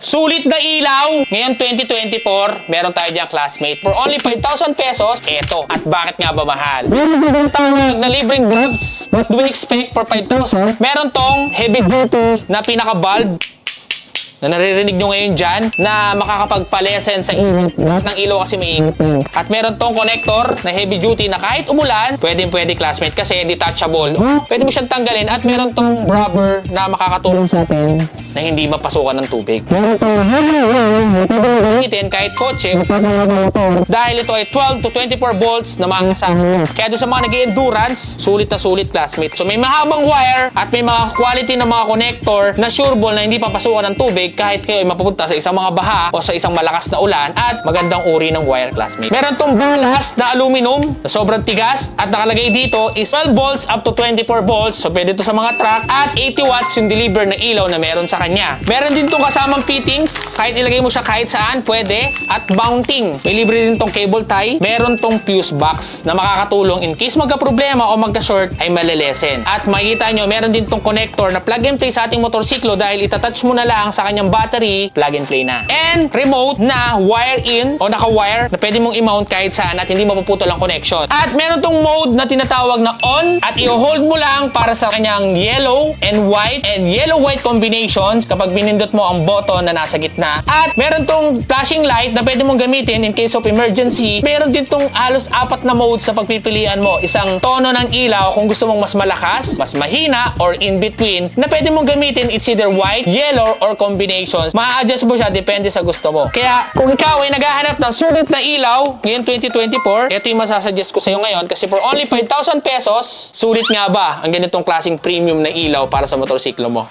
Sulit na ilaw! Ngayon 2024, meron tayo diyang classmate. For only 5,000 pesos, eto. At bakit nga ba mahal? Meron tawag na libreng bulbs. What do we expect for 5,000? Meron tong heavy duty na pinaka-bulb na naririnig nyo ngayon dyan na makakapagpalesen sa init ng ilaw kasi mainit. At meron tong connector na heavy duty na kahit umulan, pwede classmate kasi detachable. Pwede mo siyang tanggalin at meron tong rubber na makakatulong sa atin na hindi mapasukan ng tubig. Gamitin kahit kotse dahil ito ay 12 to 24 volts na makakasahan. Kaya doon sa mga nag-endurance, sulit na sulit classmate. So may mahabang wire at may mga quality ng mga connector na sureball na hindi papasukan ng tubig kahit kayo ay mapupunta sa isang mga baha o sa isang malakas na ulan at magandang uri ng wire classmate. Meron tong balas na aluminum na sobrang tigas at nakalagay dito is 12 volts up to 24 volts. So pwede ito sa mga truck at 80 watts yung deliver na ilaw na meron sa kanya. Meron din tong kasamang fittings. Kahit ilagay mo siya kahit saan, pwede. At mounting. May libre din tong cable tie. Meron tong fuse box na makakatulong in case magka-problema o magka-short ay malilesen. At makikita nyo, meron din tong connector na plug and play sa ating motorsiklo dahil itatouch mo na lang sa kanyang battery, plug and play na. And remote na wire-in o naka-wire na pwede mong i-mount kahit saan at hindi mapuputol ang connection. At meron tong mode na tinatawag na on at i-hold mo lang para sa kanyang yellow and yellow-white combinations kapag binindot mo ang button na nasa gitna. At meron tong flashing light na pwede mong gamitin in case of emergency. Meron din tong halos 4 na modes sa pagpipilian mo. Isang tono ng ilaw kung gusto mong mas malakas, mas mahina, or in between na pwede mong gamitin. It's either white, yellow, or combinations. Ma-adjust mo siya depende sa gusto mo. Kaya kung ikaw ay naghahanap ng sulit na ilaw ngayon 2024, ito yung masasuggest ko sa iyo ngayon kasi for only 5,000 pesos, sulit nga ba ang ganitong klaseng premium na ilaw para sa motorsiklo mo?